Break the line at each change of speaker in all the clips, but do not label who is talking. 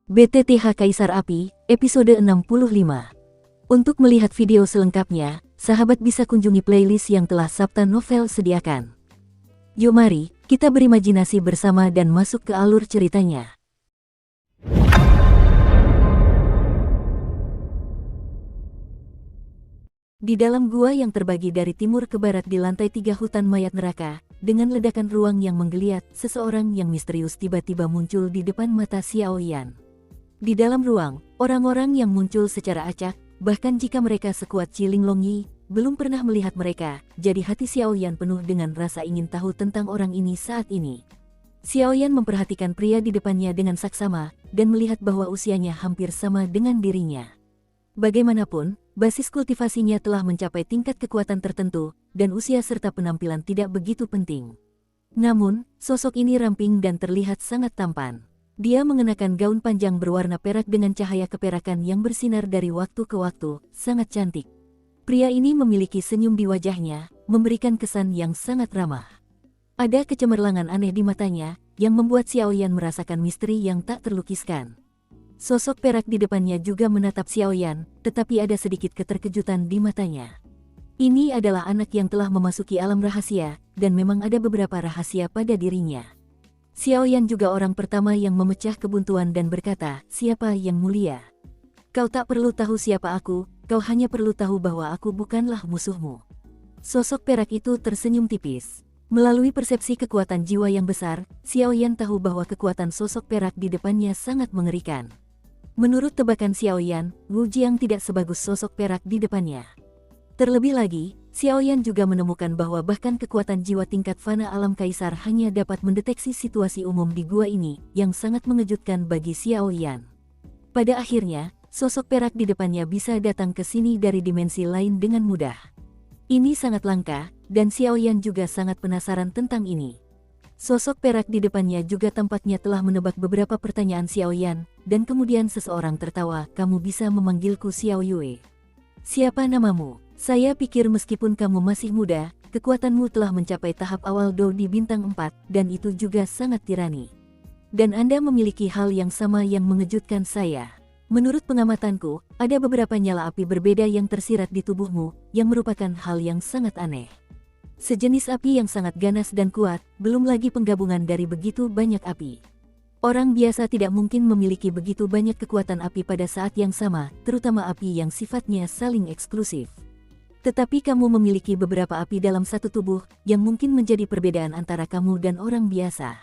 BTTH Kaisar Api, episode 65. Untuk melihat video selengkapnya, sahabat bisa kunjungi playlist yang telah Sabta Novel sediakan. Yuk mari, kita berimajinasi bersama dan masuk ke alur ceritanya. Di dalam gua yang terbagi dari timur ke barat di lantai 3 hutan mayat neraka, dengan ledakan ruang yang menggeliat, seseorang yang misterius tiba-tiba muncul di depan mata Xiaoyan. Di dalam ruang, orang-orang yang muncul secara acak, bahkan jika mereka sekuat Ciling Longyi, belum pernah melihat mereka, jadi hati Xiaoyan penuh dengan rasa ingin tahu tentang orang ini saat ini. Xiaoyan memperhatikan pria di depannya dengan saksama, dan melihat bahwa usianya hampir sama dengan dirinya. Bagaimanapun, basis kultivasinya telah mencapai tingkat kekuatan tertentu, dan usia serta penampilan tidak begitu penting. Namun, sosok ini ramping dan terlihat sangat tampan. Dia mengenakan gaun panjang berwarna perak dengan cahaya keperakan yang bersinar dari waktu ke waktu, sangat cantik. Pria ini memiliki senyum di wajahnya, memberikan kesan yang sangat ramah. Ada kecemerlangan aneh di matanya, yang membuat Xiaoyan merasakan misteri yang tak terlukiskan. Sosok perak di depannya juga menatap Xiaoyan, tetapi ada sedikit keterkejutan di matanya. Ini adalah anak yang telah memasuki alam rahasia, dan memang ada beberapa rahasia pada dirinya. Xiaoyan juga orang pertama yang memecah kebuntuan dan berkata, "Siapa yang mulia? Kau tak perlu tahu siapa aku, kau hanya perlu tahu bahwa aku bukanlah musuhmu." Sosok perak itu tersenyum tipis. Melalui persepsi kekuatan jiwa yang besar, Xiaoyan tahu bahwa kekuatan sosok perak di depannya sangat mengerikan. Menurut tebakan Xiaoyan, Wu Jiang tidak sebagus sosok perak di depannya. Terlebih lagi, Xiaoyan juga menemukan bahwa bahkan kekuatan jiwa tingkat fana alam kaisar hanya dapat mendeteksi situasi umum di gua ini, yang sangat mengejutkan bagi Xiaoyan. Pada akhirnya, sosok perak di depannya bisa datang ke sini dari dimensi lain dengan mudah. Ini sangat langka, dan Xiaoyan juga sangat penasaran tentang ini. Sosok perak di depannya juga tampaknya telah menebak beberapa pertanyaan Xiaoyan, dan kemudian seseorang tertawa, "Kamu bisa memanggilku Xiao Yue. Siapa namamu? Saya pikir meskipun kamu masih muda, kekuatanmu telah mencapai tahap awal Dou di bintang 4, dan itu juga sangat tirani. Dan Anda memiliki hal yang sama yang mengejutkan saya. Menurut pengamatanku, ada beberapa nyala api berbeda yang tersirat di tubuhmu, yang merupakan hal yang sangat aneh. Sejenis api yang sangat ganas dan kuat, belum lagi penggabungan dari begitu banyak api. Orang biasa tidak mungkin memiliki begitu banyak kekuatan api pada saat yang sama, terutama api yang sifatnya saling eksklusif. Tetapi kamu memiliki beberapa api dalam satu tubuh, yang mungkin menjadi perbedaan antara kamu dan orang biasa."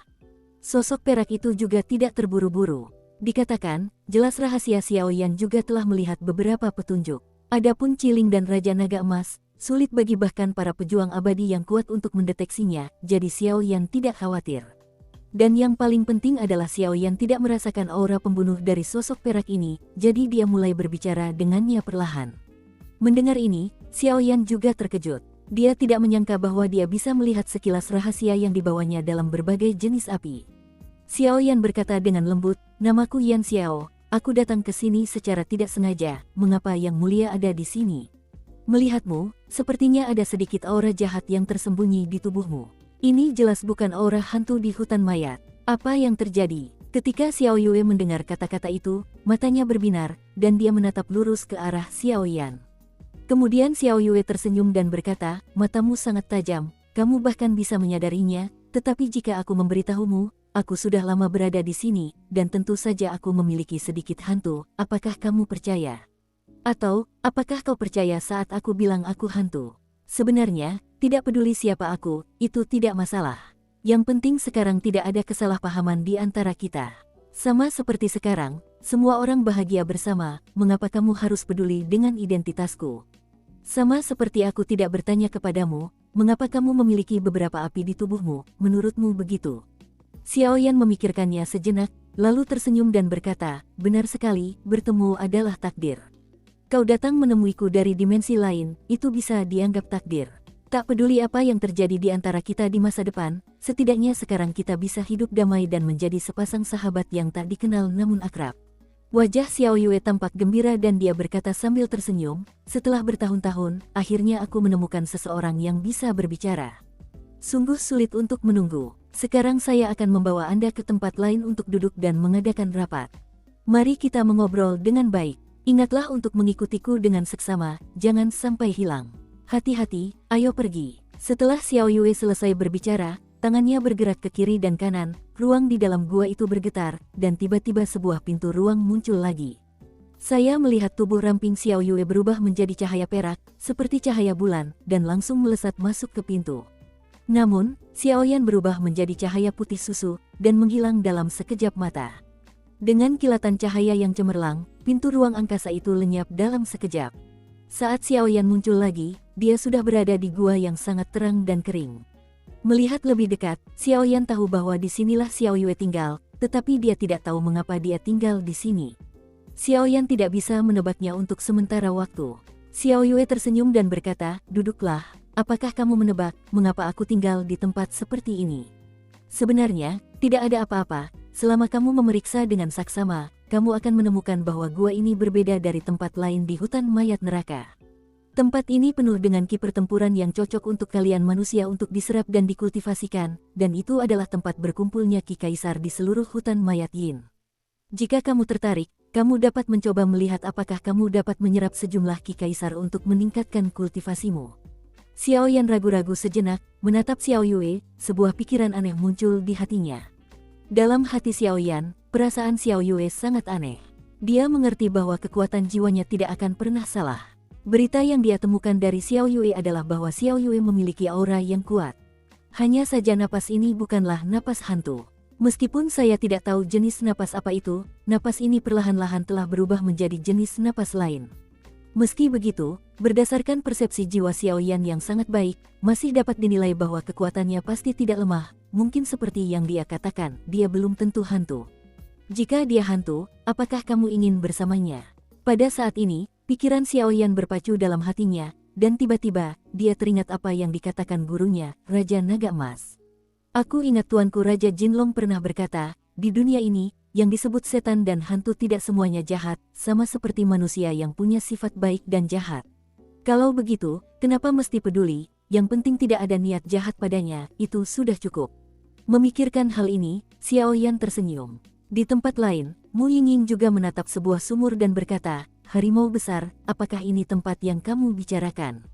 Sosok perak itu juga tidak terburu-buru. Dikatakan, jelas rahasia Xiaoyan juga telah melihat beberapa petunjuk. Adapun Ciling dan Raja Naga Emas, sulit bagi bahkan para pejuang abadi yang kuat untuk mendeteksinya, jadi Xiaoyan tidak khawatir. Dan yang paling penting adalah Xiaoyan tidak merasakan aura pembunuh dari sosok perak ini, jadi dia mulai berbicara dengannya perlahan. Mendengar ini, Xiaoyan juga terkejut. Dia tidak menyangka bahwa dia bisa melihat sekilas rahasia yang dibawanya dalam berbagai jenis api. Xiaoyan berkata dengan lembut, "Namaku Yan Xiao, aku datang ke sini secara tidak sengaja, mengapa Yang Mulia ada di sini? Melihatmu, sepertinya ada sedikit aura jahat yang tersembunyi di tubuhmu. Ini jelas bukan aura hantu di hutan mayat. Apa yang terjadi?" Ketika Xiao Yue mendengar kata-kata itu, matanya berbinar, dan dia menatap lurus ke arah Xiaoyan. Kemudian Xiao Yue tersenyum dan berkata, "Matamu sangat tajam, kamu bahkan bisa menyadarinya, tetapi jika aku memberitahumu, aku sudah lama berada di sini, dan tentu saja aku memiliki sedikit hantu, apakah kamu percaya? Atau, apakah kau percaya saat aku bilang aku hantu? Sebenarnya, tidak peduli siapa aku, itu tidak masalah. Yang penting sekarang tidak ada kesalahpahaman di antara kita. Sama seperti sekarang, semua orang bahagia bersama, mengapa kamu harus peduli dengan identitasku? Sama seperti aku tidak bertanya kepadamu, mengapa kamu memiliki beberapa api di tubuhmu, menurutmu begitu?" Xiaoyan memikirkannya sejenak, lalu tersenyum dan berkata, "Benar sekali, bertemu adalah takdir. Kau datang menemuiku dari dimensi lain, itu bisa dianggap takdir. Tak peduli apa yang terjadi di antara kita di masa depan, setidaknya sekarang kita bisa hidup damai dan menjadi sepasang sahabat yang tak dikenal namun akrab." Wajah Xiao Yue tampak gembira dan dia berkata sambil tersenyum, "Setelah bertahun-tahun, akhirnya aku menemukan seseorang yang bisa berbicara. Sungguh sulit untuk menunggu. Sekarang saya akan membawa Anda ke tempat lain untuk duduk dan mengadakan rapat." Mari kita mengobrol dengan baik. Ingatlah untuk mengikutiku dengan seksama, jangan sampai hilang. Hati-hati, ayo pergi. Setelah Xiao Yue selesai berbicara, tangannya bergerak ke kiri dan kanan, ruang di dalam gua itu bergetar, dan tiba-tiba sebuah pintu ruang muncul lagi. Saya melihat tubuh ramping Xiao Yue berubah menjadi cahaya perak, seperti cahaya bulan, dan langsung melesat masuk ke pintu. Namun, Xiao Yan berubah menjadi cahaya putih susu, dan menghilang dalam sekejap mata. Dengan kilatan cahaya yang cemerlang, pintu ruang angkasa itu lenyap dalam sekejap. Saat Xiao Yan muncul lagi, dia sudah berada di gua yang sangat terang dan kering. Melihat lebih dekat, Xiao Yan tahu bahwa di sinilah Xiao Yue tinggal, tetapi dia tidak tahu mengapa dia tinggal di sini. Xiao Yan tidak bisa menebaknya untuk sementara waktu. Xiao Yue tersenyum dan berkata, "Duduklah, apakah kamu menebak mengapa aku tinggal di tempat seperti ini?" Sebenarnya, tidak ada apa-apa. Selama kamu memeriksa dengan saksama, kamu akan menemukan bahwa gua ini berbeda dari tempat lain di hutan mayat neraka. Tempat ini penuh dengan ki pertempuran yang cocok untuk kalian manusia untuk diserap dan dikultivasikan, dan itu adalah tempat berkumpulnya ki kaisar di seluruh hutan mayat Yin. Jika kamu tertarik, kamu dapat mencoba melihat apakah kamu dapat menyerap sejumlah ki kaisar untuk meningkatkan kultivasimu. Xiao Yan ragu-ragu sejenak, menatap Xiao Yue, sebuah pikiran aneh muncul di hatinya. Dalam hati Xiao Yan, perasaan Xiao Yue sangat aneh. Dia mengerti bahwa kekuatan jiwanya tidak akan pernah salah. Berita yang dia temukan dari Xiao Yue adalah bahwa Xiao Yue memiliki aura yang kuat. Hanya saja napas ini bukanlah napas hantu. Meskipun saya tidak tahu jenis napas apa itu, napas ini perlahan-lahan telah berubah menjadi jenis napas lain. Meski begitu, berdasarkan persepsi jiwa Xiao Yan yang sangat baik, masih dapat dinilai bahwa kekuatannya pasti tidak lemah, mungkin seperti yang dia katakan, dia belum tentu hantu. Jika dia hantu, apakah kamu ingin bersamanya? Pada saat ini, pikiran Xiao Yan berpacu dalam hatinya, dan tiba-tiba, dia teringat apa yang dikatakan gurunya, Raja Naga Emas. Aku ingat tuanku Raja Jinlong pernah berkata, di dunia ini, yang disebut setan dan hantu tidak semuanya jahat, sama seperti manusia yang punya sifat baik dan jahat. Kalau begitu, kenapa mesti peduli? Yang penting tidak ada niat jahat padanya, itu sudah cukup. Memikirkan hal ini, Xiao Yan tersenyum. Di tempat lain, Mu Yingying juga menatap sebuah sumur dan berkata, "Harimau besar, apakah ini tempat yang kamu bicarakan?"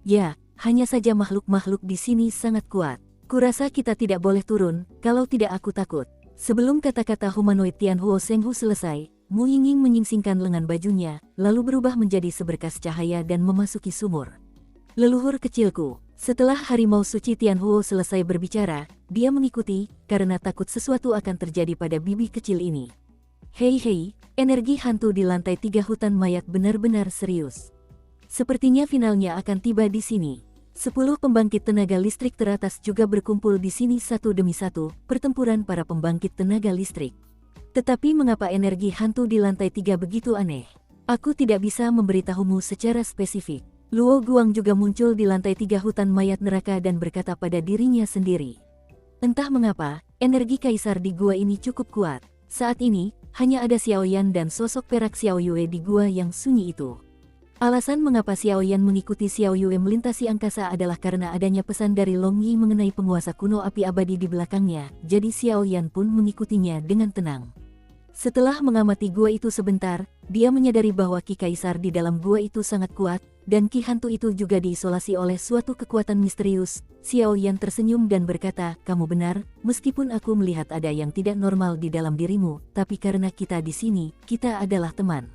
"Ya, hanya saja makhluk-makhluk di sini sangat kuat. Kurasa kita tidak boleh turun, kalau tidak aku takut." Sebelum kata-kata humanoid Tianhuo Shenghu selesai, Mu Yingying menyingsingkan lengan bajunya, lalu berubah menjadi seberkas cahaya dan memasuki sumur. "Leluhur kecilku." Setelah harimau suci Tianhuo selesai berbicara, dia mengikuti, karena takut sesuatu akan terjadi pada bibi kecil ini. Hei, energi hantu di lantai 3 hutan mayat benar-benar serius. Sepertinya finalnya akan tiba di sini. 10 pembangkit tenaga listrik teratas juga berkumpul di sini satu demi satu, pertempuran para pembangkit tenaga listrik. Tetapi mengapa energi hantu di lantai 3 begitu aneh? Aku tidak bisa memberitahumu secara spesifik. Luo Guang juga muncul di lantai 3 hutan mayat neraka dan berkata pada dirinya sendiri. Entah mengapa, energi kaisar di gua ini cukup kuat. Saat ini, hanya ada Xiao Yan dan sosok perak Xiao Yue di gua yang sunyi itu. Alasan mengapa Xiao Yan mengikuti Xiao Yue melintasi angkasa adalah karena adanya pesan dari Long Yi mengenai penguasa kuno api abadi di belakangnya, jadi Xiao Yan pun mengikutinya dengan tenang. Setelah mengamati gua itu sebentar, dia menyadari bahwa ki kaisar di dalam gua itu sangat kuat, dan ki hantu itu juga diisolasi oleh suatu kekuatan misterius. Xiao Yan tersenyum dan berkata, "Kamu benar, meskipun aku melihat ada yang tidak normal di dalam dirimu, tapi karena kita di sini, kita adalah teman."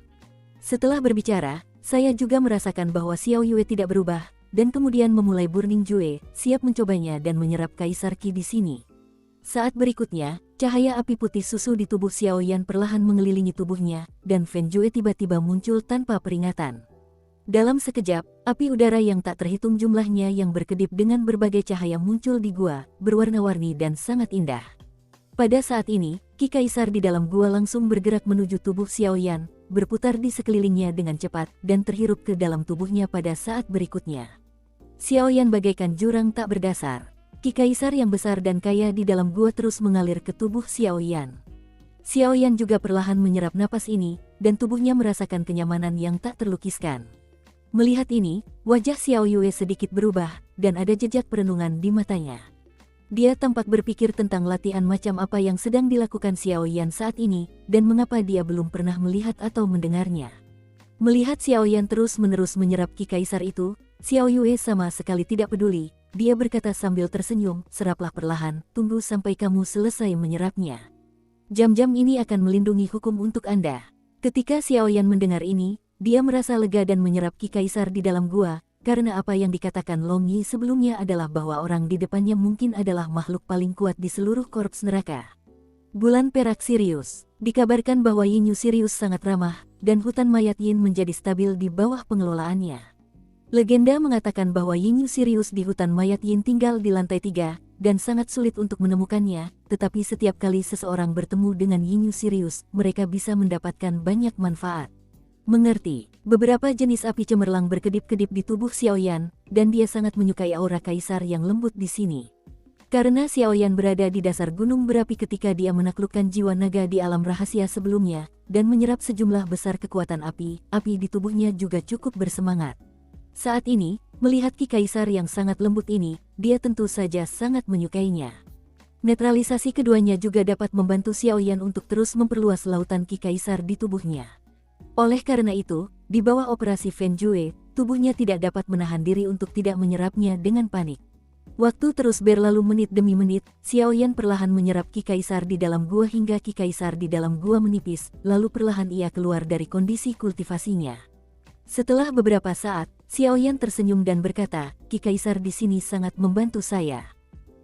Setelah berbicara, saya juga merasakan bahwa Xiao Yue tidak berubah, dan kemudian memulai Burning Jue, siap mencobanya dan menyerap kaisar ki di sini. Saat berikutnya, cahaya api putih susu di tubuh Xiao Yan perlahan mengelilingi tubuhnya, dan Fen Jue tiba-tiba muncul tanpa peringatan. Dalam sekejap, api udara yang tak terhitung jumlahnya yang berkedip dengan berbagai cahaya muncul di gua, berwarna-warni dan sangat indah. Pada saat ini, ki kaisar di dalam gua langsung bergerak menuju tubuh Xiao Yan, berputar di sekelilingnya dengan cepat, dan terhirup ke dalam tubuhnya pada saat berikutnya. Xiao Yan bagaikan jurang tak berdasar. Ki kaisar yang besar dan kaya di dalam gua terus mengalir ke tubuh Xiao Yan. Xiao Yan juga perlahan menyerap napas ini, dan tubuhnya merasakan kenyamanan yang tak terlukiskan. Melihat ini, wajah Xiao Yue sedikit berubah, dan ada jejak perenungan di matanya. Dia tampak berpikir tentang latihan macam apa yang sedang dilakukan Xiao Yan saat ini, dan mengapa dia belum pernah melihat atau mendengarnya. Melihat Xiao Yan terus-menerus menyerap Ki Kaisar itu, Xiao Yue sama sekali tidak peduli. Dia berkata sambil tersenyum, seraplah perlahan, tunggu sampai kamu selesai menyerapnya. Jam-jam ini akan melindungi hukum untuk Anda. Ketika Xiao Yan mendengar ini, dia merasa lega dan menyerap Ki Kaisar di dalam gua, karena apa yang dikatakan Long Yi sebelumnya adalah bahwa orang di depannya mungkin adalah makhluk paling kuat di seluruh korps neraka. Bulan perak Sirius. Dikabarkan bahwa Yin Yu Sirius sangat ramah, dan hutan mayat Yin menjadi stabil di bawah pengelolaannya. Legenda mengatakan bahwa Yin Yu Sirius di hutan mayat Yin tinggal di lantai 3, dan sangat sulit untuk menemukannya, tetapi setiap kali seseorang bertemu dengan Yin Yu Sirius, mereka bisa mendapatkan banyak manfaat. Mengerti, beberapa jenis api cemerlang berkedip-kedip di tubuh Xiao Yan, dan dia sangat menyukai aura kaisar yang lembut di sini. Karena Xiao Yan berada di dasar gunung berapi ketika dia menaklukkan jiwa naga di alam rahasia sebelumnya, dan menyerap sejumlah besar kekuatan api di tubuhnya juga cukup bersemangat. Saat ini, melihat Ki Kaisar yang sangat lembut ini, dia tentu saja sangat menyukainya. Netralisasi keduanya juga dapat membantu Xiao Yan untuk terus memperluas lautan Ki Kaisar di tubuhnya. Oleh karena itu, di bawah operasi Fen Jue, tubuhnya tidak dapat menahan diri untuk tidak menyerapnya dengan panik. Waktu terus berlalu menit demi menit, Xiao Yan perlahan menyerap Ki Kaisar di dalam gua hingga Ki Kaisar di dalam gua menipis, lalu perlahan ia keluar dari kondisi kultivasinya. Setelah beberapa saat, Xiao Yan tersenyum dan berkata, Ki Kaisar di sini sangat membantu saya.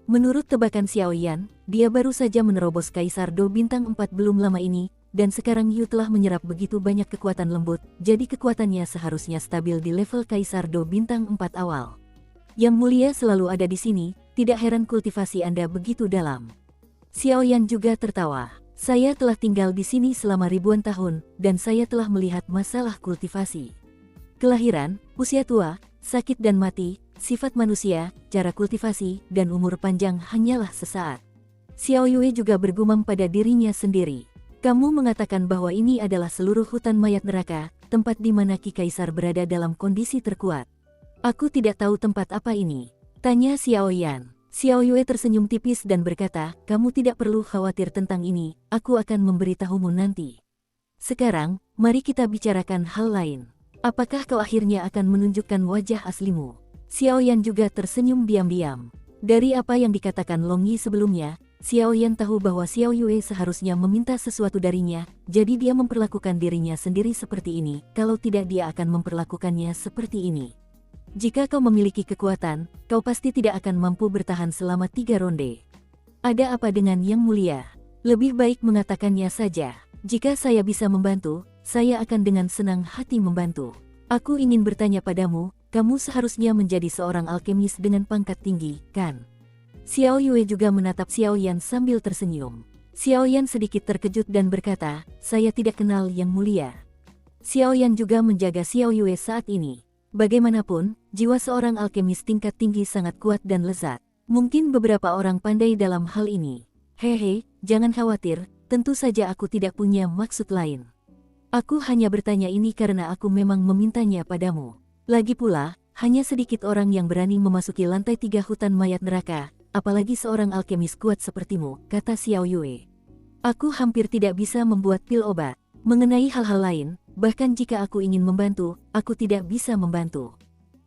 Menurut tebakan Xiao Yan, dia baru saja menerobos Kaisar Do bintang 4 belum lama ini, dan sekarang Yu telah menyerap begitu banyak kekuatan lembut, jadi kekuatannya seharusnya stabil di level Kaisar Do bintang 4 awal. Yang mulia selalu ada di sini, tidak heran kultivasi Anda begitu dalam. Xiao Yan juga tertawa. Saya telah tinggal di sini selama ribuan tahun, dan saya telah melihat masalah kultivasi. Kelahiran, usia tua, sakit dan mati, sifat manusia, cara kultivasi, dan umur panjang hanyalah sesaat. Xiao Yue juga bergumam pada dirinya sendiri. Kamu mengatakan bahwa ini adalah seluruh hutan mayat neraka, tempat di mana Ki Kaisar berada dalam kondisi terkuat. Aku tidak tahu tempat apa ini, tanya Xiao Yan. Xiao Yue tersenyum tipis dan berkata, kamu tidak perlu khawatir tentang ini, aku akan memberitahumu nanti. Sekarang, mari kita bicarakan hal lain. Apakah kau akhirnya akan menunjukkan wajah aslimu? Xiao Yan juga tersenyum diam-diam. Dari apa yang dikatakan Long Yi sebelumnya, Xiao Yan tahu bahwa Xiao Yue seharusnya meminta sesuatu darinya, jadi dia memperlakukan dirinya sendiri seperti ini, kalau tidak dia akan memperlakukannya seperti ini. Jika kau memiliki kekuatan, kau pasti tidak akan mampu bertahan selama 3 ronde. Ada apa dengan Yang Mulia? Lebih baik mengatakannya saja. Jika saya bisa membantu, saya akan dengan senang hati membantu. Aku ingin bertanya padamu, kamu seharusnya menjadi seorang alkemis dengan pangkat tinggi, kan? Xiao Yue juga menatap Xiao Yan sambil tersenyum. Xiao Yan sedikit terkejut dan berkata, saya tidak kenal Yang Mulia. Xiao Yan juga menjaga Xiao Yue saat ini. Bagaimanapun, jiwa seorang alkemis tingkat tinggi sangat kuat dan lezat. Mungkin beberapa orang pandai dalam hal ini. Hehe, jangan khawatir, tentu saja aku tidak punya maksud lain. Aku hanya bertanya ini karena aku memang memintanya padamu. Lagi pula, hanya sedikit orang yang berani memasuki lantai 3 hutan mayat neraka, apalagi seorang alkemis kuat sepertimu, kata Xiao Yue. Aku hampir tidak bisa membuat pil obat. Mengenai hal-hal lain, bahkan jika aku ingin membantu, aku tidak bisa membantu.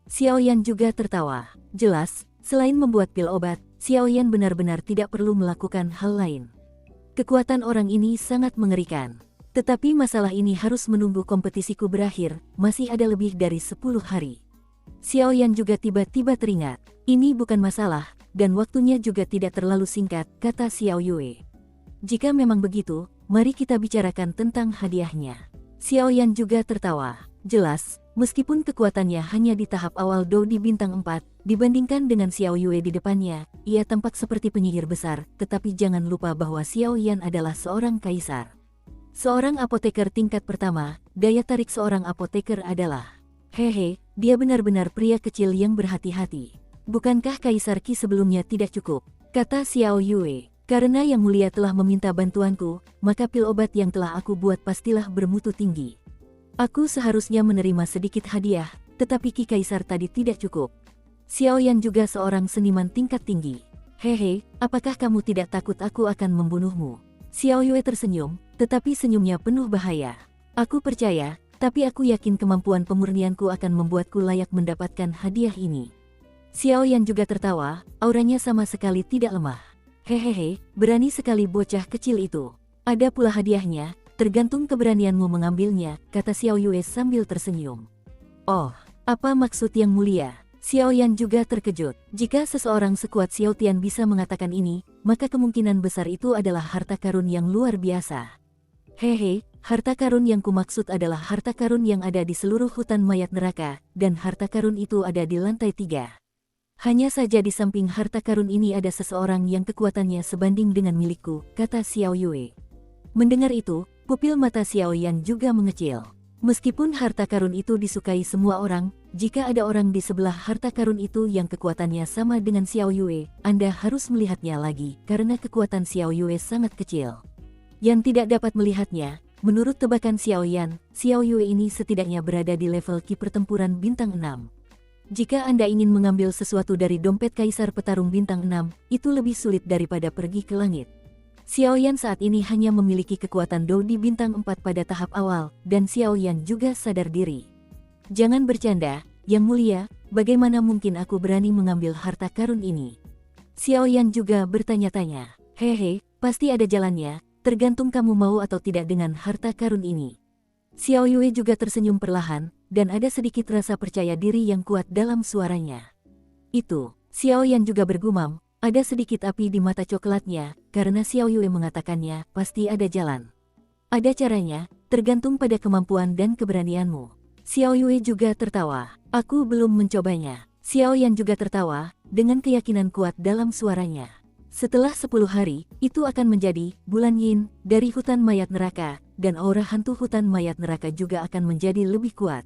Xiao Yan juga tertawa. Jelas, selain membuat pil obat, Xiao Yan benar-benar tidak perlu melakukan hal lain. Kekuatan orang ini sangat mengerikan. Tetapi masalah ini harus menunggu kompetisiku berakhir, masih ada lebih dari 10 hari. Xiao Yan juga tiba-tiba teringat. Ini bukan masalah, dan waktunya juga tidak terlalu singkat, kata Xiao Yue. Jika memang begitu, mari kita bicarakan tentang hadiahnya. Xiao Yan juga tertawa. Jelas, meskipun kekuatannya hanya di tahap awal Do di bintang 4, dibandingkan dengan Xiao Yue di depannya, ia tampak seperti penyihir besar, tetapi jangan lupa bahwa Xiao Yan adalah seorang kaisar. Seorang apoteker tingkat pertama, daya tarik seorang apoteker adalah, hehe, dia benar-benar pria kecil yang berhati-hati. Bukankah Kaisar Qi sebelumnya tidak cukup? Kata Xiao Yue. Karena Yang Mulia telah meminta bantuanku, maka pil obat yang telah aku buat pastilah bermutu tinggi. Aku seharusnya menerima sedikit hadiah, tetapi Ki Kaisar tadi tidak cukup. Xiao Yan juga seorang seniman tingkat tinggi. Hehe, apakah kamu tidak takut aku akan membunuhmu? Xiao Yue tersenyum, tetapi senyumnya penuh bahaya. Aku percaya, tapi aku yakin kemampuan pemurnianku akan membuatku layak mendapatkan hadiah ini. Xiao Yan juga tertawa, auranya sama sekali tidak lemah. Hehehe, berani sekali bocah kecil itu. Ada pula hadiahnya, tergantung keberanianmu mengambilnya, kata Xiao Yue sambil tersenyum. Oh, apa maksud yang mulia? Xiao Yan juga terkejut. Jika seseorang sekuat Xiao Tian bisa mengatakan ini, maka kemungkinan besar itu adalah harta karun yang luar biasa. Hehe, harta karun yang kumaksud adalah harta karun yang ada di seluruh hutan mayat neraka, dan harta karun itu ada di lantai 3. Hanya saja di samping harta karun ini ada seseorang yang kekuatannya sebanding dengan milikku, kata Xiao Yue. Mendengar itu, pupil mata Xiao Yan juga mengecil. Meskipun harta karun itu disukai semua orang, jika ada orang di sebelah harta karun itu yang kekuatannya sama dengan Xiao Yue, Anda harus melihatnya lagi, karena kekuatan Xiao Yue sangat kecil. Yang tidak dapat melihatnya, menurut tebakan Xiao Yan, Xiao Yue ini setidaknya berada di level ki pertempuran bintang 6. Jika Anda ingin mengambil sesuatu dari dompet Kaisar Petarung bintang 6, itu lebih sulit daripada pergi ke langit. Xiao Yan saat ini hanya memiliki kekuatan Dou di bintang 4 pada tahap awal, dan Xiao Yan juga sadar diri. Jangan bercanda, Yang Mulia, bagaimana mungkin aku berani mengambil harta karun ini? Xiao Yan juga bertanya-tanya. Hehe, pasti ada jalannya, tergantung kamu mau atau tidak dengan harta karun ini. Xiao Yue juga tersenyum perlahan, dan ada sedikit rasa percaya diri yang kuat dalam suaranya. Itu, Xiao Yan juga bergumam. Ada sedikit api di mata coklatnya, karena Xiao Yue mengatakannya, pasti ada jalan. Ada caranya, tergantung pada kemampuan dan keberanianmu. Xiao Yue juga tertawa. Aku belum mencobanya. Xiao Yan juga tertawa, dengan keyakinan kuat dalam suaranya. Setelah 10 hari, itu akan menjadi bulan Yin dari hutan mayat neraka, dan aura hantu hutan mayat neraka juga akan menjadi lebih kuat.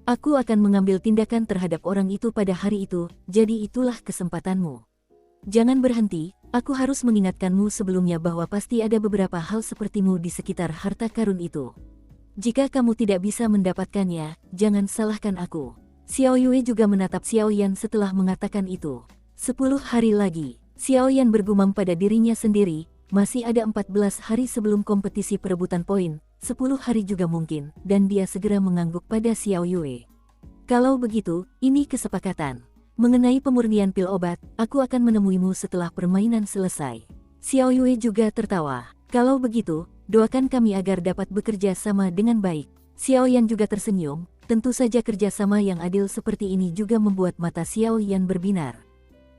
Aku akan mengambil tindakan terhadap orang itu pada hari itu, jadi itulah kesempatanmu. Jangan berhenti, aku harus mengingatkanmu sebelumnya bahwa pasti ada beberapa hal sepertimu di sekitar harta karun itu. Jika kamu tidak bisa mendapatkannya, jangan salahkan aku. Xiao Yue juga menatap Xiao Yan setelah mengatakan itu. 10 hari lagi, Xiao Yan bergumam pada dirinya sendiri, masih ada 14 hari sebelum kompetisi perebutan poin, 10 hari juga mungkin, dan dia segera mengangguk pada Xiao Yue. Kalau begitu, ini kesepakatan. Mengenai pemurnian pil obat, aku akan menemuimu setelah permainan selesai. Xiao Yue juga tertawa. Kalau begitu, doakan kami agar dapat bekerja sama dengan baik. Xiao Yan juga tersenyum, tentu saja kerjasama yang adil seperti ini juga membuat mata Xiao Yan berbinar.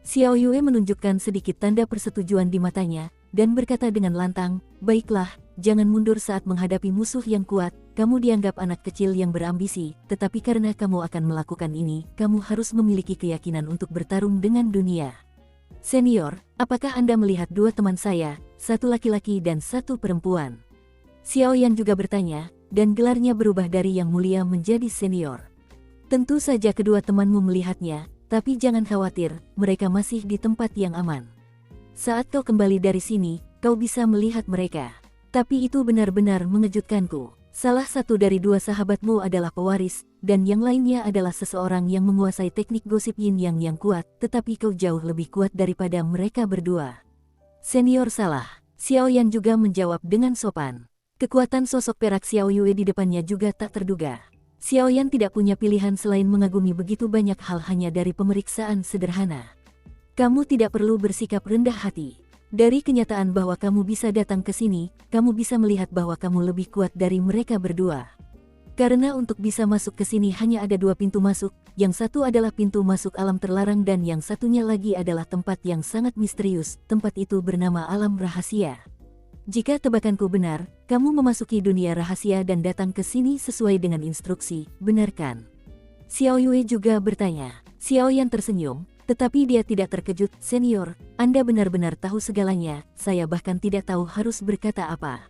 Xiao Yue menunjukkan sedikit tanda persetujuan di matanya, dan berkata dengan lantang, baiklah, jangan mundur saat menghadapi musuh yang kuat, kamu dianggap anak kecil yang berambisi, tetapi karena kamu akan melakukan ini, kamu harus memiliki keyakinan untuk bertarung dengan dunia. Senior, apakah Anda melihat dua teman saya, satu laki-laki dan satu perempuan? Xiao Yan juga bertanya, dan gelarnya berubah dari Yang Mulia menjadi Senior. Tentu saja kedua temanmu melihatnya, tapi jangan khawatir, mereka masih di tempat yang aman. Saat kau kembali dari sini, kau bisa melihat mereka. Tapi itu benar-benar mengejutkanku. Salah satu dari dua sahabatmu adalah pewaris, dan yang lainnya adalah seseorang yang menguasai teknik gosip yin yang kuat, tetapi kau jauh lebih kuat daripada mereka berdua. Senior salah. Xiao Yan juga menjawab dengan sopan. Kekuatan sosok perak Xiao Yue di depannya juga tak terduga. Xiao Yan tidak punya pilihan selain mengagumi begitu banyak hal hanya dari pemeriksaan sederhana. Kamu tidak perlu bersikap rendah hati. Dari kenyataan bahwa kamu bisa datang ke sini, kamu bisa melihat bahwa kamu lebih kuat dari mereka berdua. Karena untuk bisa masuk ke sini hanya ada dua pintu masuk, yang satu adalah pintu masuk alam terlarang dan yang satunya lagi adalah tempat yang sangat misterius, tempat itu bernama alam rahasia. Jika tebakanku benar, kamu memasuki dunia rahasia dan datang ke sini sesuai dengan instruksi, benar kan? Xiao Yue juga bertanya. Xiao Yan tersenyum, tetapi dia tidak terkejut. Senior, Anda benar-benar tahu segalanya, saya bahkan tidak tahu harus berkata apa.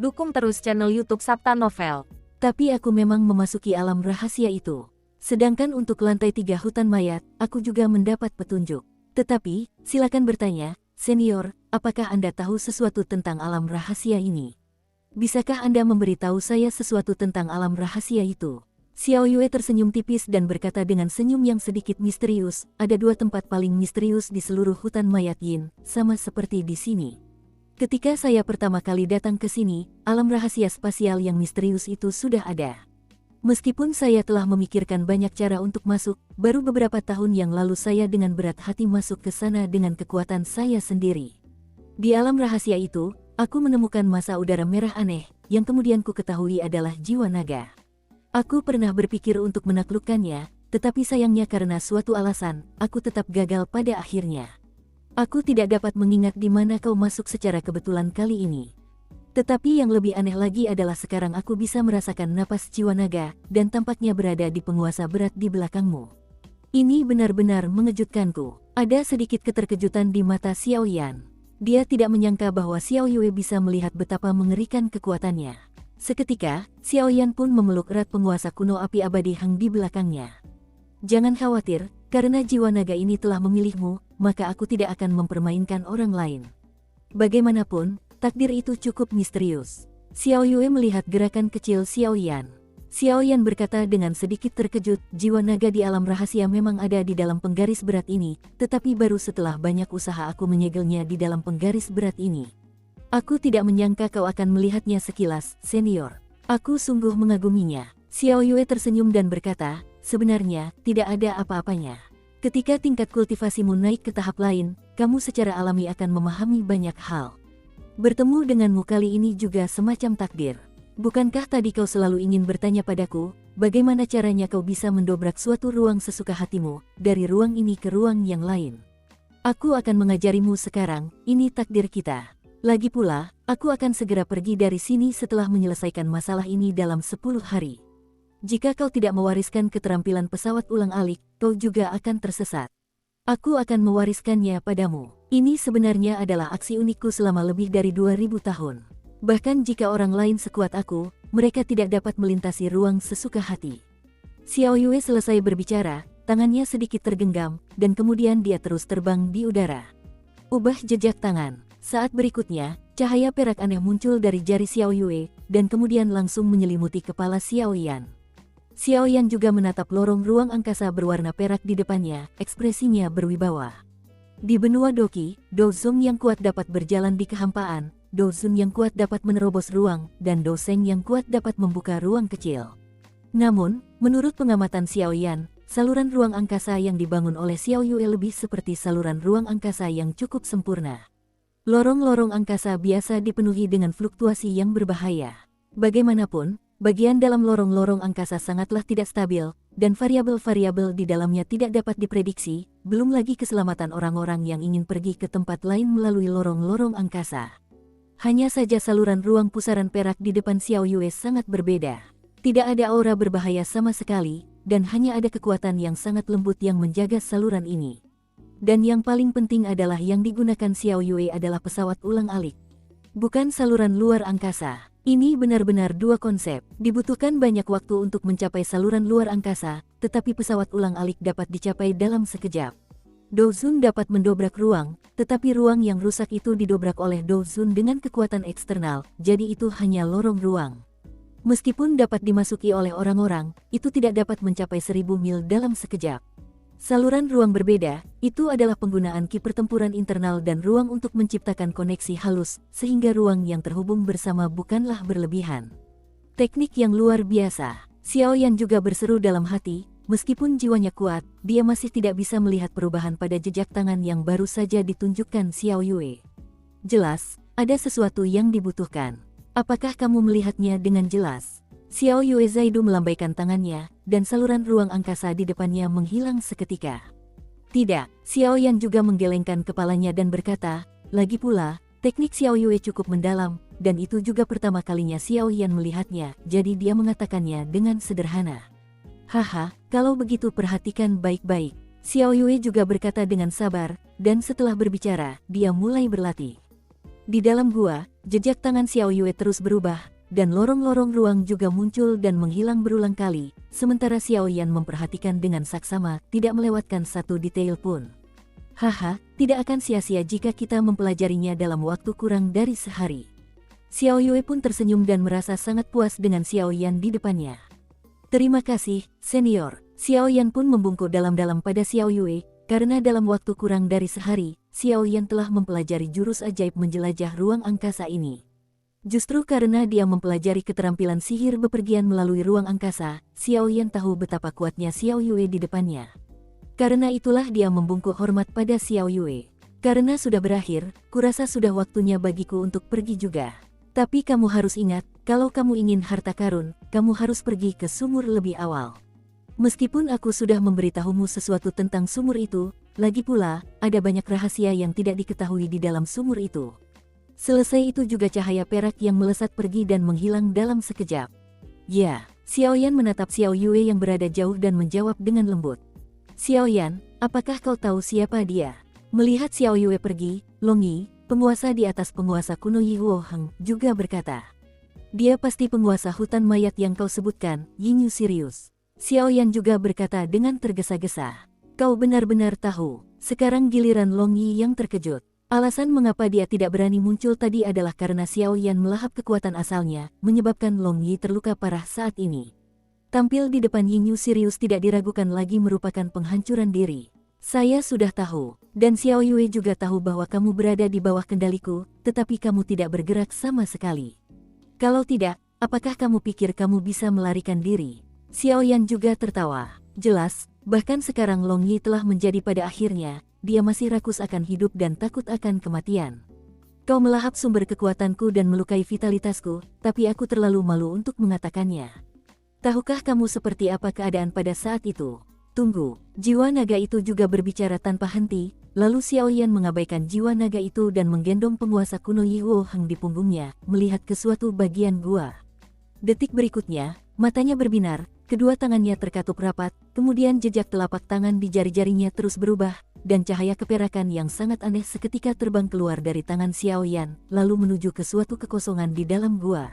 Dukung terus channel YouTube Sabta Novel.
Tapi aku memang memasuki alam rahasia itu. Sedangkan untuk lantai 3 hutan mayat, aku juga mendapat petunjuk. Tetapi, silakan bertanya, Senior, apakah Anda tahu sesuatu tentang alam rahasia ini? Bisakah Anda memberitahu saya sesuatu tentang alam rahasia itu? Xiao Yue tersenyum tipis dan berkata dengan senyum yang sedikit misterius, ada 2 tempat paling misterius di seluruh hutan mayat Yin, sama seperti di sini. Ketika saya pertama kali datang ke sini, alam rahasia spasial yang misterius itu sudah ada. Meskipun saya telah memikirkan banyak cara untuk masuk, baru beberapa tahun yang lalu saya dengan berat hati masuk ke sana dengan kekuatan saya sendiri. Di alam rahasia itu, aku menemukan masa udara merah aneh, yang kemudian ku ketahui adalah jiwa naga. Aku pernah berpikir untuk menaklukkannya, tetapi sayangnya karena suatu alasan, aku tetap gagal pada akhirnya. Aku tidak dapat mengingat di mana kau masuk secara kebetulan kali ini. Tetapi yang lebih aneh lagi adalah sekarang aku bisa merasakan napas jiwa naga, dan tampaknya berada di penguasa berat di belakangmu. Ini benar-benar mengejutkanku. Ada sedikit keterkejutan di mata Xiao Yan. Dia tidak menyangka bahwa Xiao Yue bisa melihat betapa mengerikan kekuatannya. Seketika, Xiao Yan pun memeluk erat penguasa kuno api abadi Hang di belakangnya. Jangan khawatir, karena jiwa naga ini telah memilihmu, maka aku tidak akan mempermainkan orang lain. Bagaimanapun, takdir itu cukup misterius. Xiao Yue melihat gerakan kecil Xiao Yan. Xiao Yan berkata dengan sedikit terkejut, jiwa naga di alam rahasia memang ada di dalam penggaris berat ini, tetapi baru setelah banyak usaha aku menyegelnya di dalam penggaris berat ini. Aku tidak menyangka kau akan melihatnya sekilas, senior. Aku sungguh mengaguminya. Xiao Yue tersenyum dan berkata, sebenarnya, tidak ada apa-apanya. Ketika tingkat kultivasimu naik ke tahap lain, kamu secara alami akan memahami banyak hal. Bertemu denganmu kali ini juga semacam takdir. Bukankah tadi kau selalu ingin bertanya padaku, bagaimana caranya kau bisa mendobrak suatu ruang sesuka hatimu, dari ruang ini ke ruang yang lain? Aku akan mengajarimu sekarang, ini takdir kita. Lagi pula, aku akan segera pergi dari sini setelah menyelesaikan masalah ini dalam 10 hari. Jika kau tidak mewariskan keterampilan pesawat ulang-alik, kau juga akan tersesat. Aku akan mewariskannya padamu. Ini sebenarnya adalah aksi unikku selama lebih dari 2000 tahun. Bahkan jika orang lain sekuat aku, mereka tidak dapat melintasi ruang sesuka hati. Xiao Yue selesai berbicara, tangannya sedikit tergenggam, dan kemudian dia terus terbang di udara. Ubah jejak tangan. Saat berikutnya, cahaya perak aneh muncul dari jari Xiao Yue, dan kemudian langsung menyelimuti kepala Xiao Yan. Xiao Yan juga menatap lorong ruang angkasa berwarna perak di depannya, ekspresinya berwibawa. Di benua Doqi, Dozong yang kuat dapat berjalan di kehampaan, Dozun yang kuat dapat menerobos ruang, dan Doseng yang kuat dapat membuka ruang kecil. Namun, menurut pengamatan Xiao Yan, saluran ruang angkasa yang dibangun oleh Xiao Yue lebih seperti saluran ruang angkasa yang cukup sempurna. Lorong-lorong angkasa biasa dipenuhi dengan fluktuasi yang berbahaya. Bagaimanapun, bagian dalam lorong-lorong angkasa sangatlah tidak stabil, dan variabel-variabel di dalamnya tidak dapat diprediksi, belum lagi keselamatan orang-orang yang ingin pergi ke tempat lain melalui lorong-lorong angkasa. Hanya saja saluran ruang pusaran perak di depan Xiao Yue sangat berbeda. Tidak ada aura berbahaya sama sekali, dan hanya ada kekuatan yang sangat lembut yang menjaga saluran ini. Dan yang paling penting adalah yang digunakan Xiao Yue adalah pesawat ulang-alik. Bukan saluran luar angkasa. Ini benar-benar dua konsep. Dibutuhkan banyak waktu untuk mencapai saluran luar angkasa, tetapi pesawat ulang-alik dapat dicapai dalam sekejap. Dozun dapat mendobrak ruang, tetapi ruang yang rusak itu didobrak oleh Dozun dengan kekuatan eksternal, jadi itu hanya lorong ruang. Meskipun dapat dimasuki oleh orang-orang, itu tidak dapat mencapai 1000 mil dalam sekejap. Saluran ruang berbeda, itu adalah penggunaan ki pertempuran internal dan ruang untuk menciptakan koneksi halus, sehingga ruang yang terhubung bersama bukanlah berlebihan. Teknik yang luar biasa. Xiao Yan juga berseru dalam hati, meskipun jiwanya kuat, dia masih tidak bisa melihat perubahan pada jejak tangan yang baru saja ditunjukkan Xiao Yue. Jelas, ada sesuatu yang dibutuhkan. Apakah kamu melihatnya dengan jelas? Xiao Yue Zaidu melambaikan tangannya, dan saluran ruang angkasa di depannya menghilang seketika. Tidak, Xiao Yan juga menggelengkan kepalanya dan berkata, lagi pula, teknik Xiao Yue cukup mendalam, dan itu juga pertama kalinya Xiao Yan melihatnya, jadi dia mengatakannya dengan sederhana. Haha, kalau begitu perhatikan baik-baik. Xiao Yue juga berkata dengan sabar, dan setelah berbicara, dia mulai berlatih. Di dalam gua, jejak tangan Xiao Yue terus berubah, dan lorong-lorong ruang juga muncul dan menghilang berulang kali, sementara Xiao Yan memperhatikan dengan saksama, tidak melewatkan satu detail pun. Haha, tidak akan sia-sia jika kita mempelajarinya dalam waktu kurang dari sehari. Xiao Yue pun tersenyum dan merasa sangat puas dengan Xiao Yan di depannya. Terima kasih, senior. Xiao Yan pun membungkuk dalam-dalam pada Xiao Yue, karena dalam waktu kurang dari sehari, Xiao Yan telah mempelajari jurus ajaib menjelajah ruang angkasa ini. Justru karena dia mempelajari keterampilan sihir bepergian melalui ruang angkasa, Xiao Yan tahu betapa kuatnya Xiao Yue di depannya. Karena itulah dia membungkuk hormat pada Xiao Yue. Karena sudah berakhir, kurasa sudah waktunya bagiku untuk pergi juga. Tapi kamu harus ingat, kalau kamu ingin harta karun, kamu harus pergi ke sumur lebih awal. Meskipun aku sudah memberitahumu sesuatu tentang sumur itu, lagi pula, ada banyak rahasia yang tidak diketahui di dalam sumur itu. Selesai itu juga cahaya perak yang melesat pergi dan menghilang dalam sekejap. Ya, Xiao Yan menatap Xiao Yue yang berada jauh dan menjawab dengan lembut. Xiao Yan, apakah kau tahu siapa dia? Melihat Xiao Yue pergi, Long Yi, penguasa di atas penguasa kuno Yi Huo Heng, juga berkata. Dia pasti penguasa hutan mayat yang kau sebutkan, Yinyu Sirius. Xiao Yan juga berkata dengan tergesa-gesa. Kau benar-benar tahu. Sekarang giliran Long Yi yang terkejut. Alasan mengapa dia tidak berani muncul tadi adalah karena Xiao Yan melahap kekuatan asalnya, menyebabkan Long Yi terluka parah saat ini. Tampil di depan Yinyu Sirius tidak diragukan lagi merupakan penghancuran diri. Saya sudah tahu, dan Xiao Yue juga tahu bahwa kamu berada di bawah kendaliku, tetapi kamu tidak bergerak sama sekali. Kalau tidak, apakah kamu pikir kamu bisa melarikan diri? Xiao Yan juga tertawa. Jelas, bahkan sekarang Long Yi telah menjadi pada akhirnya, dia masih rakus akan hidup dan takut akan kematian. Kau melahap sumber kekuatanku dan melukai vitalitasku, tapi aku terlalu malu untuk mengatakannya. Tahukah kamu seperti apa keadaan pada saat itu? Tunggu, jiwa naga itu juga berbicara tanpa henti, lalu Xiao Yan mengabaikan jiwa naga itu dan menggendong penguasa kuno Yi Huo Heng di punggungnya, melihat ke suatu bagian gua. Detik berikutnya, matanya berbinar, kedua tangannya terkatup rapat, kemudian jejak telapak tangan di jari-jarinya terus berubah, dan cahaya keperakan yang sangat aneh seketika terbang keluar dari tangan Xiao Yan, lalu menuju ke suatu kekosongan di dalam gua.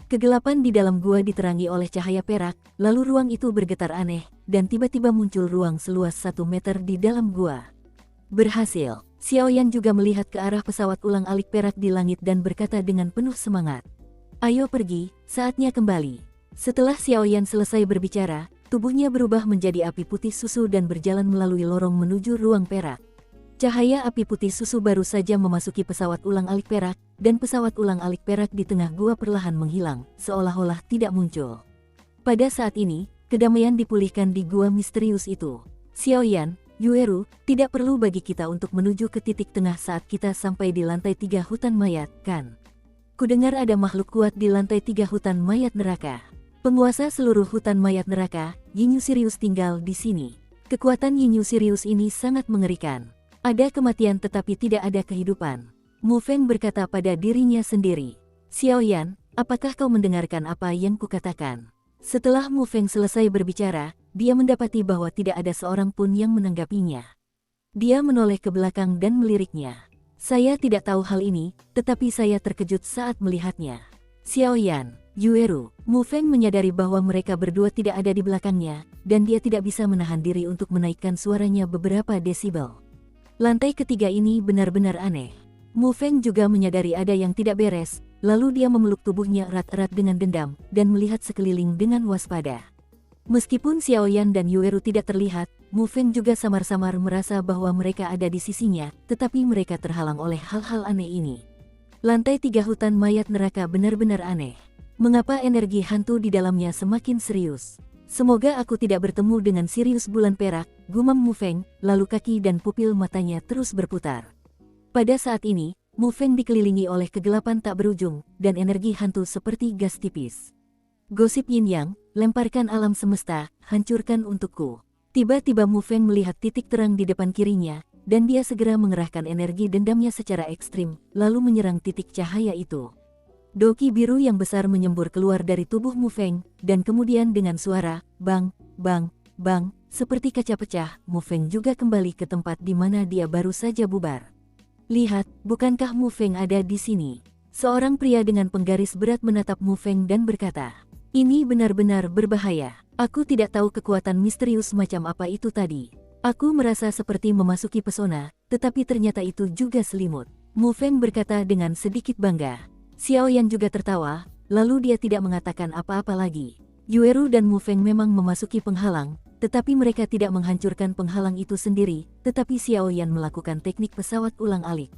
Kegelapan di dalam gua diterangi oleh cahaya perak, lalu ruang itu bergetar aneh, dan tiba-tiba muncul ruang seluas 1 meter di dalam gua. Berhasil, Xiao Yan juga melihat ke arah pesawat ulang-alik perak di langit dan berkata dengan penuh semangat. Ayo pergi, saatnya kembali. Setelah Xiao Yan selesai berbicara, tubuhnya berubah menjadi api putih susu dan berjalan melalui lorong menuju ruang perak. Cahaya api putih susu baru saja memasuki pesawat ulang-alik perak, dan pesawat ulang-alik perak di tengah gua perlahan menghilang, seolah-olah tidak muncul. Pada saat ini, kedamaian dipulihkan di gua misterius itu. Xiao Yan, Yueru, tidak perlu bagi kita untuk menuju ke titik tengah saat kita sampai di lantai 3 hutan mayat, kan? Kudengar ada makhluk kuat di lantai 3 hutan mayat neraka. Penguasa seluruh hutan mayat neraka, Yinyu Sirius tinggal di sini. Kekuatan Yinyu Sirius ini sangat mengerikan. Ada kematian tetapi tidak ada kehidupan. Mu Feng berkata pada dirinya sendiri. Xiao Yan, apakah kau mendengarkan apa yang kukatakan? Setelah Mu Feng selesai berbicara, dia mendapati bahwa tidak ada seorang pun yang menanggapinya. Dia menoleh ke belakang dan meliriknya. Saya tidak tahu hal ini, tetapi saya terkejut saat melihatnya. Xiao Yan, Yueru, Mu Feng menyadari bahwa mereka berdua tidak ada di belakangnya, dan dia tidak bisa menahan diri untuk menaikkan suaranya beberapa desibel. Lantai ketiga ini benar-benar aneh. Mu Feng juga menyadari ada yang tidak beres, lalu dia memeluk tubuhnya erat-erat dengan dendam, dan melihat sekeliling dengan waspada. Meskipun Xiao Yan dan Yueru tidak terlihat, Mu Feng juga samar-samar merasa bahwa mereka ada di sisinya, tetapi mereka terhalang oleh hal-hal aneh ini. Lantai 3 hutan mayat neraka benar-benar aneh. Mengapa energi hantu di dalamnya semakin serius? Semoga aku tidak bertemu dengan Sirius bulan perak, gumam Mu Feng, lalu kaki dan pupil matanya terus berputar. Pada saat ini, Mu Feng dikelilingi oleh kegelapan tak berujung, dan energi hantu seperti gas tipis. Gosip Yin Yang, lemparkan alam semesta, hancurkan untukku. Tiba-tiba Mu Feng melihat titik terang di depan kirinya, dan dia segera mengerahkan energi dendamnya secara ekstrim, lalu menyerang titik cahaya itu. Doki biru yang besar menyembur keluar dari tubuh Mu Feng, dan kemudian dengan suara, bang, bang, bang, seperti kaca pecah, Mu Feng juga kembali ke tempat di mana dia baru saja bubar. Lihat, bukankah Mu Feng ada di sini? Seorang pria dengan penggaris berat menatap Mu Feng dan berkata, ini benar-benar berbahaya. Aku tidak tahu kekuatan misterius macam apa itu tadi. Aku merasa seperti memasuki pesona, tetapi ternyata itu juga selimut. Mu Feng berkata dengan sedikit bangga. Xiao Yan juga tertawa, lalu dia tidak mengatakan apa-apa lagi. Yueru dan Mu Feng memang memasuki penghalang, tetapi mereka tidak menghancurkan penghalang itu sendiri, tetapi Xiao Yan melakukan teknik pesawat ulang-alik.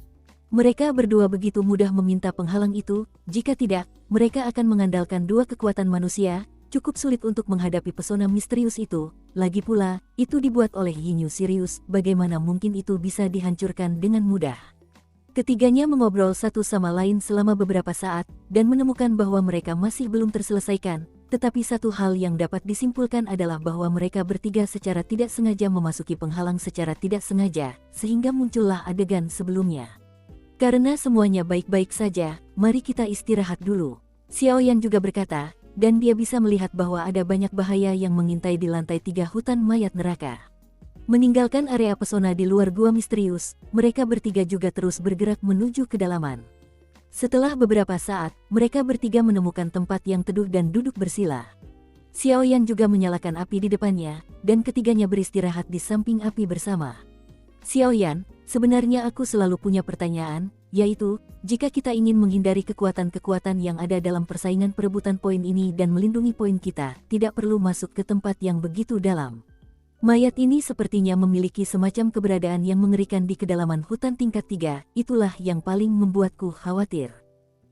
Mereka berdua begitu mudah meminta penghalang itu, jika tidak, mereka akan mengandalkan dua kekuatan manusia, cukup sulit untuk menghadapi pesona misterius itu. Lagi pula, itu dibuat oleh Yinyu Sirius, bagaimana mungkin itu bisa dihancurkan dengan mudah. Ketiganya mengobrol satu sama lain selama beberapa saat, dan menemukan bahwa mereka masih belum terselesaikan. Tetapi satu hal yang dapat disimpulkan adalah bahwa mereka bertiga secara tidak sengaja memasuki penghalang secara tidak sengaja, sehingga muncullah adegan sebelumnya. Karena semuanya baik-baik saja, mari kita istirahat dulu. Xiao Yan juga berkata, dan dia bisa melihat bahwa ada banyak bahaya yang mengintai di lantai 3 hutan mayat neraka. Meninggalkan area pesona di luar gua misterius, mereka bertiga juga terus bergerak menuju kedalaman. Setelah beberapa saat, mereka bertiga menemukan tempat yang teduh dan duduk bersila. Xiao Yan juga menyalakan api di depannya, dan ketiganya beristirahat di samping api bersama. Xiao Yan, sebenarnya aku selalu punya pertanyaan, yaitu, jika kita ingin menghindari kekuatan-kekuatan yang ada dalam persaingan perebutan poin ini dan melindungi poin kita, tidak perlu masuk ke tempat yang begitu dalam. Mayat ini sepertinya memiliki semacam keberadaan yang mengerikan di kedalaman hutan tingkat 3, itulah yang paling membuatku khawatir.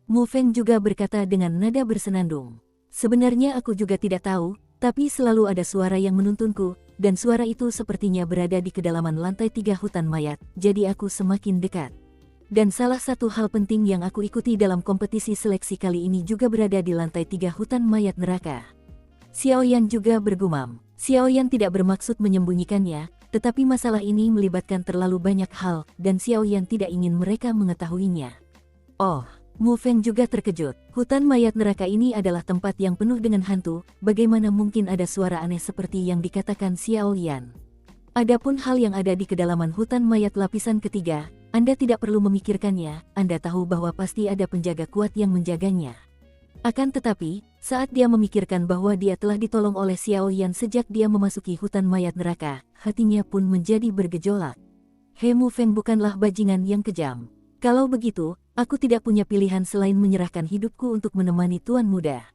Mu Feng juga berkata dengan nada bersenandung. Sebenarnya aku juga tidak tahu, tapi selalu ada suara yang menuntunku, dan suara itu sepertinya berada di kedalaman lantai 3 hutan mayat, jadi aku semakin dekat. Dan salah satu hal penting yang aku ikuti dalam kompetisi seleksi kali ini juga berada di lantai 3 hutan mayat neraka. Xiao Yan juga bergumam. Xiao Yan tidak bermaksud menyembunyikannya, tetapi masalah ini melibatkan terlalu banyak hal, dan Xiao Yan tidak ingin mereka mengetahuinya. Oh, Mu Feng juga terkejut. Hutan mayat neraka ini adalah tempat yang penuh dengan hantu, bagaimana mungkin ada suara aneh seperti yang dikatakan Xiao Yan. Adapun hal yang ada di kedalaman hutan mayat lapisan ketiga, Anda tidak perlu memikirkannya, Anda tahu bahwa pasti ada penjaga kuat yang menjaganya. Akan tetapi, saat dia memikirkan bahwa dia telah ditolong oleh Xiao Yan sejak dia memasuki hutan mayat neraka, hatinya pun menjadi bergejolak. He, Mu Feng bukanlah bajingan yang kejam. Kalau begitu, aku tidak punya pilihan selain menyerahkan hidupku untuk menemani Tuan Muda.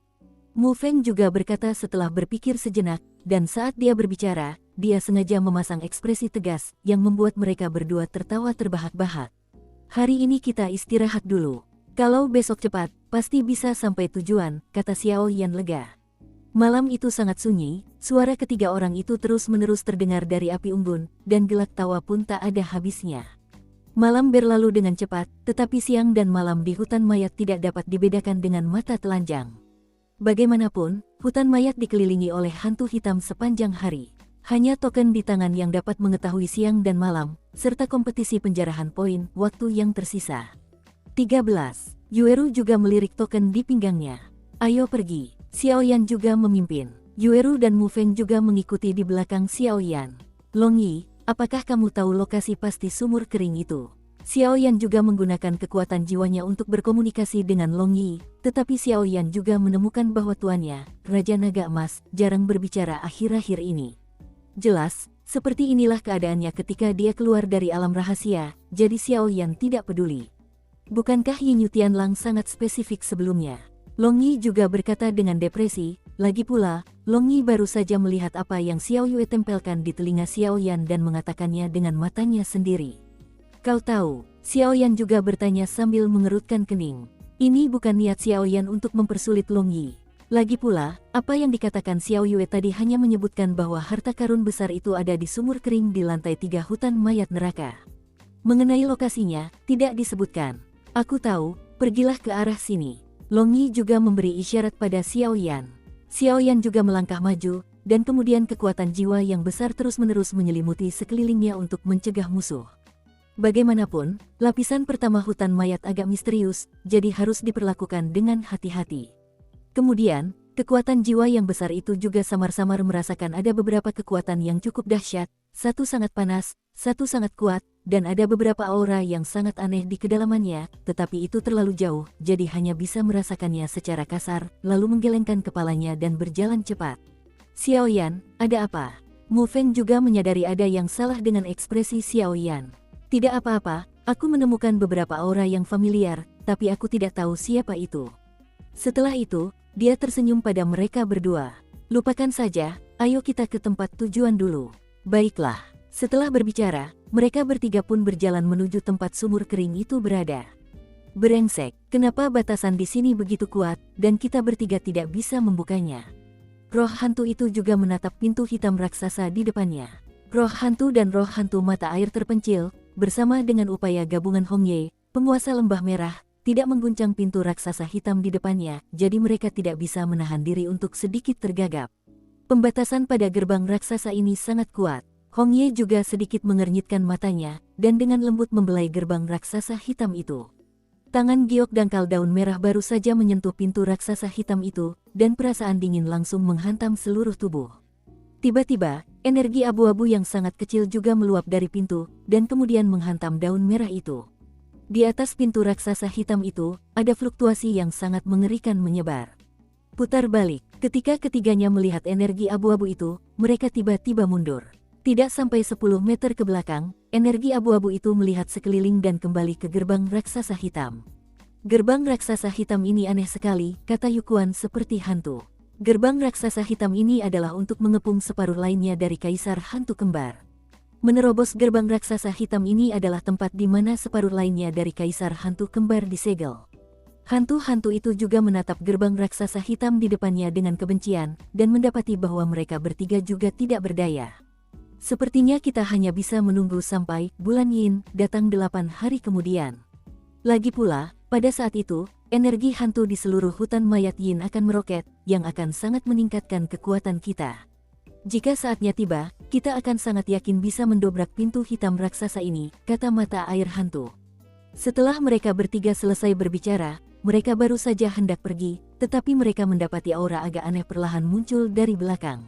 Mu Feng juga berkata setelah berpikir sejenak, dan saat dia berbicara, dia sengaja memasang ekspresi tegas yang membuat mereka berdua tertawa terbahak-bahak. Hari ini kita istirahat dulu. Kalau besok cepat, pasti bisa sampai tujuan, kata Xiao Yan lega. Malam itu sangat sunyi, suara ketiga orang itu terus-menerus terdengar dari api unggun, dan gelak tawa pun tak ada habisnya. Malam berlalu dengan cepat, tetapi siang dan malam di hutan mayat tidak dapat dibedakan dengan mata telanjang. Bagaimanapun, hutan mayat dikelilingi oleh hantu hitam sepanjang hari. Hanya token di tangan yang dapat mengetahui siang dan malam, serta kompetisi penjarahan poin, waktu yang tersisa. 13. Yueru juga melirik token di pinggangnya. Ayo pergi. Xiao Yan juga memimpin. Yueru dan Mu Feng juga mengikuti di belakang Xiao Yan. Long Yi, apakah kamu tahu lokasi pasti sumur kering itu? Xiao Yan juga menggunakan kekuatan jiwanya untuk berkomunikasi dengan Long Yi, tetapi Xiao Yan juga menemukan bahwa tuannya, Raja Naga Emas, jarang berbicara akhir-akhir ini. Jelas, seperti inilah keadaannya ketika dia keluar dari alam rahasia, jadi Xiao Yan tidak peduli. Bukankah Yinyu Tianlang sangat spesifik sebelumnya? Long Yi juga berkata dengan depresi, lagi pula, Long Yi baru saja melihat apa yang Xiao Yue tempelkan di telinga Xiao Yan dan mengatakannya dengan matanya sendiri. Kau tahu, Xiao Yan juga bertanya sambil mengerutkan kening. Ini bukan niat Xiao Yan untuk mempersulit Long Yi. Lagi pula, apa yang dikatakan Xiao Yue tadi hanya menyebutkan bahwa harta karun besar itu ada di sumur kering di lantai 3 hutan mayat neraka. Mengenai lokasinya, tidak disebutkan. Aku tahu, pergilah ke arah sini. Long Yi juga memberi isyarat pada Xiao Yan. Xiao Yan juga melangkah maju, dan kemudian kekuatan jiwa yang besar terus-menerus menyelimuti sekelilingnya untuk mencegah musuh. Bagaimanapun, lapisan pertama hutan mayat agak misterius, jadi harus diperlakukan dengan hati-hati. Kemudian, kekuatan jiwa yang besar itu juga samar-samar merasakan ada beberapa kekuatan yang cukup dahsyat, satu sangat panas, satu sangat kuat, dan ada beberapa aura yang sangat aneh di kedalamannya, tetapi itu terlalu jauh, jadi hanya bisa merasakannya secara kasar, lalu menggelengkan kepalanya dan berjalan cepat. Xiao Yan, ada apa? Mu Feng juga menyadari ada yang salah dengan ekspresi Xiao Yan. Tidak apa-apa, aku menemukan beberapa aura yang familiar, tapi aku tidak tahu siapa itu. Setelah itu, dia tersenyum pada mereka berdua. Lupakan saja, ayo kita ke tempat tujuan dulu. Baiklah, setelah berbicara, mereka bertiga pun berjalan menuju tempat sumur kering itu berada. Brengsek, kenapa batasan di sini begitu kuat, dan kita bertiga tidak bisa membukanya? Roh hantu itu juga menatap pintu hitam raksasa di depannya. Roh hantu dan roh hantu mata air terpencil, bersama dengan upaya gabungan Hongye, penguasa lembah merah, tidak mengguncang pintu raksasa hitam di depannya, jadi mereka tidak bisa menahan diri untuk sedikit tergagap. Pembatasan pada gerbang raksasa ini sangat kuat. Hongye juga sedikit mengernyitkan matanya, dan dengan lembut membelai gerbang raksasa hitam itu. Tangan giok dangkal daun merah baru saja menyentuh pintu raksasa hitam itu, dan perasaan dingin langsung menghantam seluruh tubuh. Tiba-tiba, energi abu-abu yang sangat kecil juga meluap dari pintu, dan kemudian menghantam daun merah itu. Di atas pintu raksasa hitam itu, ada fluktuasi yang sangat mengerikan menyebar. Putar balik, ketika ketiganya melihat energi abu-abu itu, mereka tiba-tiba mundur. Tidak sampai 10 meter ke belakang, energi abu-abu itu melihat sekeliling dan kembali ke gerbang raksasa hitam. Gerbang raksasa hitam ini aneh sekali, kata Yukuan seperti hantu. Gerbang raksasa hitam ini adalah untuk mengepung separuh lainnya dari Kaisar Hantu Kembar. Menerobos gerbang raksasa hitam ini adalah tempat di mana separuh lainnya dari Kaisar Hantu Kembar disegel. Hantu-hantu itu juga menatap gerbang raksasa hitam di depannya dengan kebencian, dan mendapati bahwa mereka bertiga juga tidak berdaya. Sepertinya kita hanya bisa menunggu sampai bulan Yin datang 8 hari kemudian. Lagi pula, pada saat itu, energi hantu di seluruh hutan mayat Yin akan meroket, yang akan sangat meningkatkan kekuatan kita. Jika saatnya tiba, kita akan sangat yakin bisa mendobrak pintu hitam raksasa ini, kata mata air hantu. Setelah mereka bertiga selesai berbicara, mereka baru saja hendak pergi, tetapi mereka mendapati aura agak aneh perlahan muncul dari belakang.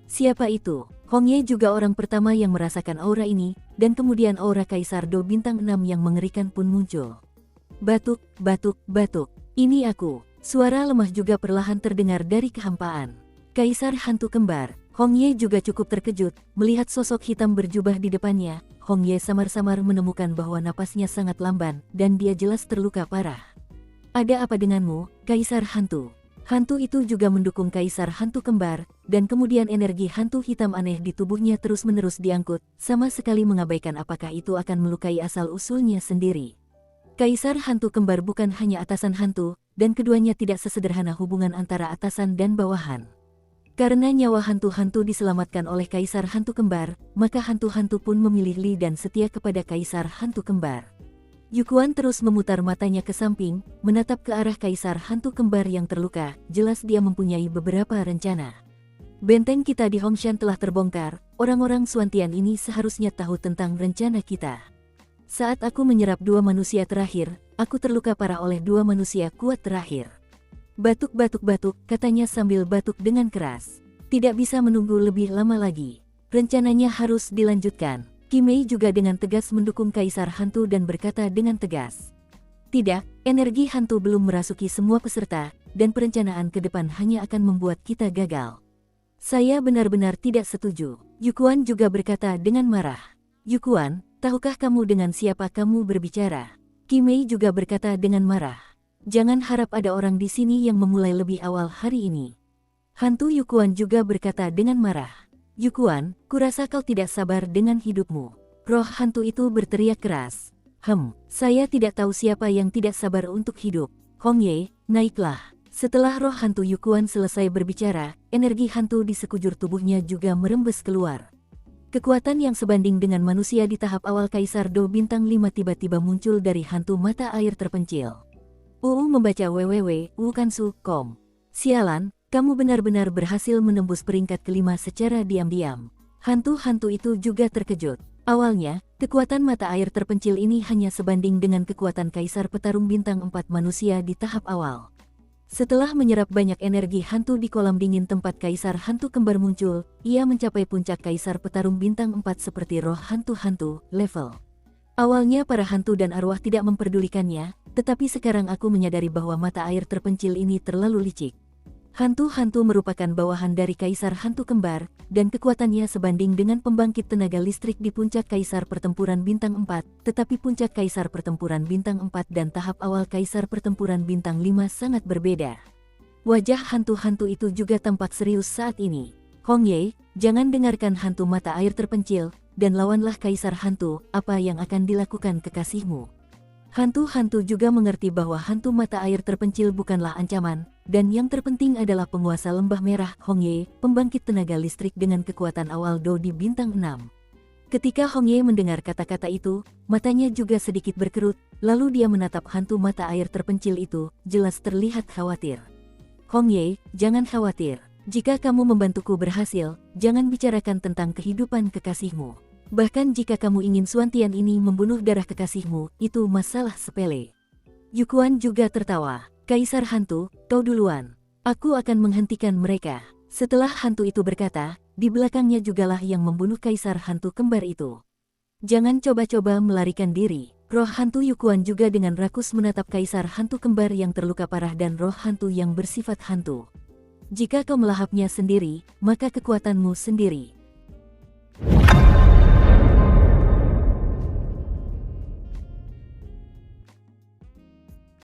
Siapa itu? Hongye juga orang pertama yang merasakan aura ini, dan kemudian aura Kaisar Do bintang 6 yang mengerikan pun muncul. Batuk, batuk, batuk. Ini aku. Suara lemah juga perlahan terdengar dari kehampaan. Kaisar Hantu Kembar. Hongye juga cukup terkejut, melihat sosok hitam berjubah di depannya. Hongye samar-samar menemukan bahwa napasnya sangat lamban, dan dia jelas terluka parah. Ada apa denganmu, Kaisar Hantu? Hantu itu juga mendukung Kaisar Hantu Kembar, dan kemudian energi hantu hitam aneh di tubuhnya terus-menerus diangkut, sama sekali mengabaikan apakah itu akan melukai asal-usulnya sendiri. Kaisar Hantu Kembar bukan hanya atasan hantu, dan keduanya tidak sesederhana hubungan antara atasan dan bawahan. Karena nyawa hantu-hantu diselamatkan oleh Kaisar Hantu Kembar, maka hantu-hantu pun memilih Li dan setia kepada Kaisar Hantu Kembar. Yukuan terus memutar matanya ke samping, menatap ke arah Kaisar Hantu Kembar yang terluka, jelas dia mempunyai beberapa rencana. Benteng kita di Hongshan telah terbongkar, orang-orang Suantian ini seharusnya tahu tentang rencana kita. Saat aku menyerap 2 manusia terakhir, aku terluka parah oleh 2 manusia kuat terakhir. Batuk-batuk-batuk, katanya sambil batuk dengan keras. Tidak bisa menunggu lebih lama lagi. Rencananya harus dilanjutkan. Kimei juga dengan tegas mendukung Kaisar Hantu dan berkata dengan tegas. Tidak, energi hantu belum merasuki semua peserta, dan perencanaan ke depan hanya akan membuat kita gagal. Saya benar-benar tidak setuju. Yukuan juga berkata dengan marah. Yukuan, tahukah kamu dengan siapa kamu berbicara? Kimei juga berkata dengan marah. Jangan harap ada orang di sini yang memulai lebih awal hari ini. Hantu Yukuan juga berkata dengan marah. Yukuan, kurasa kau tidak sabar dengan hidupmu. Roh hantu itu berteriak keras. Saya tidak tahu siapa yang tidak sabar untuk hidup. Hongye, naiklah. Setelah roh hantu Yukuan selesai berbicara, energi hantu di sekujur tubuhnya juga merembes keluar. Kekuatan yang sebanding dengan manusia di tahap awal Kaisar Do bintang 5 tiba-tiba muncul dari hantu mata air terpencil. Membaca www.wukansu.com. Sialan, kamu benar-benar berhasil menembus peringkat kelima secara diam-diam. Hantu-hantu itu juga terkejut. Awalnya, kekuatan mata air terpencil ini hanya sebanding dengan kekuatan Kaisar Petarung Bintang 4 manusia di tahap awal. Setelah menyerap banyak energi hantu di kolam dingin tempat Kaisar Hantu Kembar muncul, ia mencapai puncak Kaisar Petarung Bintang 4 seperti roh hantu-hantu, level. Awalnya para hantu dan arwah tidak memperdulikannya, tetapi sekarang aku menyadari bahwa mata air terpencil ini terlalu licik. Hantu-hantu merupakan bawahan dari Kaisar Hantu Kembar, dan kekuatannya sebanding dengan pembangkit tenaga listrik di puncak Kaisar Pertempuran Bintang 4, tetapi puncak Kaisar Pertempuran Bintang 4 dan tahap awal Kaisar Pertempuran Bintang 5 sangat berbeda. Wajah hantu-hantu itu juga tampak serius saat ini. Hong Ye, jangan dengarkan hantu mata air terpencil, dan lawanlah kaisar hantu, apa yang akan dilakukan kekasihmu. Hantu-hantu juga mengerti bahwa hantu mata air terpencil bukanlah ancaman, dan yang terpenting adalah penguasa lembah merah Hong Ye, pembangkit tenaga listrik dengan kekuatan awal Do di bintang 6. Ketika Hong Ye mendengar kata-kata itu, matanya juga sedikit berkerut, lalu dia menatap hantu mata air terpencil itu, jelas terlihat khawatir. Hong Ye, jangan khawatir. Jika kamu membantuku berhasil, jangan bicarakan tentang kehidupan kekasihmu. Bahkan jika kamu ingin Suantian ini membunuh darah kekasihmu, itu masalah sepele. Yukuan juga tertawa. Kaisar hantu, kau duluan. Aku akan menghentikan mereka. Setelah hantu itu berkata, di belakangnya jugalah yang membunuh kaisar hantu kembar itu. Jangan coba-coba melarikan diri. Roh hantu Yukuan juga dengan rakus menatap kaisar hantu kembar yang terluka parah dan roh hantu yang bersifat hantu. Jika kau melahapnya sendiri, maka kekuatanmu sendiri.